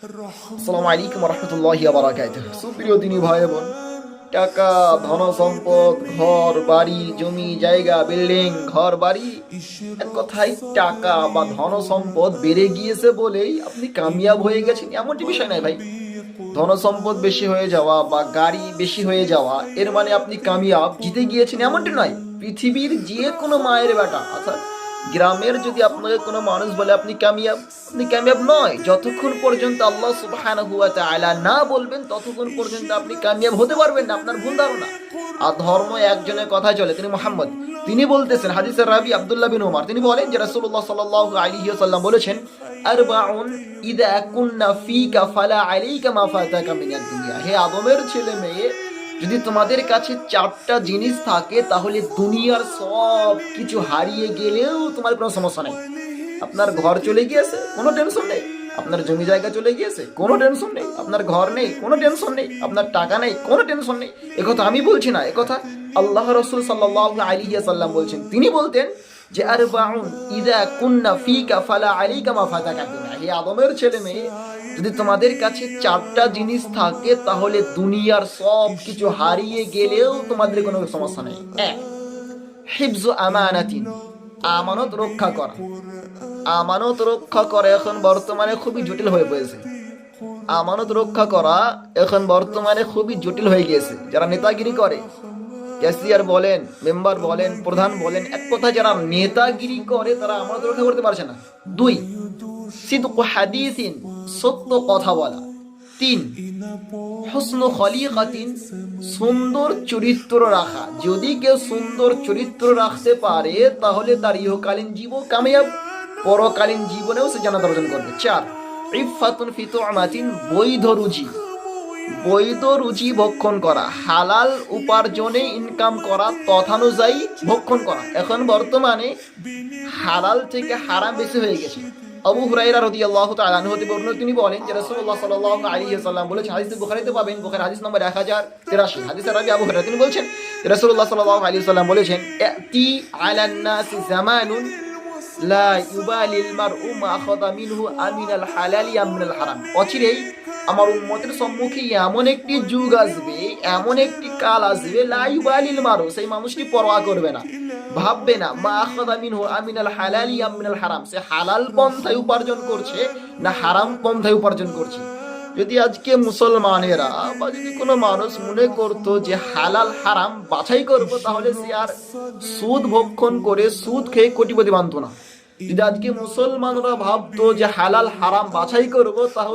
আসসালামু আলাইকুম ওয়া রাহমাতুল্লাহি ওয়া বারাকাতুহু। সুপ্রিয় দিনী ভাই বোন, টাকা, ধন সম্পদ, ঘর বাড়ি, জমি জায়গা, বিল্ডিং, ঘর বাড়ি, এক কথায় টাকা বা ধন সম্পদ বেড়ে গিয়েছে বলেই আপনি কামিয়াব হয়ে গেছেন এমনটি বিষয় নয় ভাই। ধন সম্পদ বেশি হয়ে যাওয়া বা গাড়ি বেশি হয়ে যাওয়া এর মানে আপনি কামিয়াব জিতে গিয়েছেন এমনটি নয়। পৃথিবীর যে কোনো মায়ের বেটা অর্থাৎ গ্রামের যদি আপনাকে কোনো মানুষ বলে আপনি কামিয়াব নয়। যতক্ষণ পর্যন্ত আল্লাহ সুবহানাহু ওয়া তাআলা না বলবেন ততক্ষণ পর্যন্ত আপনি কামিয়াব হতে পারবেন না। আপনার ভুল ধারণা। আর ধর্ম একজনের কথা চলে, তিনি মুহাম্মদ। তিনি বলতেছেন, হাদিসের রাবি আব্দুল্লাহ বিন ওমর, তিনি বলেন যে রাসূলুল্লাহ সাল্লাল্লাহু আলাইহি ওয়াসাল্লাম বলেছেন, আরবাউন ইযা কুননা ফীকা ফালা আলাইকা মা ফাতাকা মিনাদ দুনিয়া। হে আদমের ছেলে মেয়ে, যদি তোমাদের কাছে চারটা জিনিস থাকে তাহলে দুনিয়ার সব কিছু হারিয়ে গেলেও তোমার কোনো সমস্যা নেই। আপনার ঘর চলে গিয়েছে, কোনো টেনশন নেই। আপনার জমি জায়গা চলে গিয়েছে, কোনো টেনশন নেই। আপনার ঘর নেই, কোনো টেনশন নেই। আপনার টাকা নেই, কোনো টেনশন নেই। একথা আমি বলছি না, একথা আল্লাহ রাসূল সাল্লাল্লাহু আলাইহি ওয়াসাল্লাম বলছেন। তিনি বলতেন যে আরবাউন ইযা কুননা ফীকা ফালা আলাইকা মা ফাতাকা দুনিয়া। হে আদমের ছেলে মেয়ে, যদি তোমাদের কাছে চারটা জিনিস থাকে তাহলে দুনিয়ার সব কিছু হারিয়ে গেলেও তোমাদের কোনো সমস্যা নেই। এক, হিফজু আমানাতিন, আমানত রক্ষা করা। আমানত রক্ষা করা এখন বর্তমানে খুবই জটিল হয়ে পড়েছে। আমানত রক্ষা করা এখন বর্তমানে খুবই জটিল হয়ে গিয়েছে। যারা নেতাগিরি করে, ক্যাশিয়ার বলেন, মেম্বার বলেন, প্রধান বলেন, এক কথা যারা নেতাগিরি করে তারা আমানত রক্ষা করতে পারছে না। দুই, সিদকু হাদিসিন, সত্য কথা বলা। তিন, হুসনু খলিকাতিন, সুন্দর চরিত্র রাখা। যদি কেউ সুন্দর চরিত্র রাখতে পারে তাহলে তার ইহকালীন জীবন কামিয়াব, পরকালীন জীবনেও সে জান্নাত অর্জন করবে। চার, ইফাতুন ফি তুমাতিন, বৈধ রুচি ভক্ষণ করা, হালাল উপার্জনে ইনকাম করা, তথানুযায়ী ভক্ষণ করা। এখন বর্তমানে হালাল থেকে হারাম বেশি হয়ে গেছে। আবু হুরায়রা রাদিয়াল্লাহু তাআলা আনহু হতে বর্ণিত, তিনি বলেন যে রাসূলুল্লাহ সাল্লাল্লাহু আলাইহি ওয়াসাল্লাম বলেছেন, হাদিস বুখারীতে পাবেন, বুখারী হাদিস নম্বর 1083, হাদিসের রাবি আবু হুরায়রা, তিনি বলছেন রাসূলুল্লাহ সাল্লাল্লাহু আলাইহি ওয়াসাল্লাম বলেছেন, ইয়াতি আলান নাসি জামানুন লা ইউবালিল মারউ মা আখাযা মিনহু আমিনাল হালালি আম মিনাল হারাম। অচিরেই আমার উম্মতের সম্মুখে এমন একটি যুগ আসবে, এমন একটি কাল আসবে, লা ইউবালিল মারউ, সেই মানুষটি পরোয়া করবে না, ভাববে না, মা আখাযা মিনহু আমিনাল হালালি আম মিনাল হারাম, সে হালাল পন্থায় উপার্জন করছে না হারাম পন্থায় উপার্জন করছে। যদি আজকে মুসলমানেরা বা যদি কোনো মানুষ মনে করতো যে হালাল হারাম বাছাই করব, তাহলে সে আর সুদ ভক্ষণ করে সুদ খেয়ে কোটিপতি বানতো না। যদি আজকে মুসলমানরা ভাবতো যে হালাল হারাম বাছাই করব, তাহলে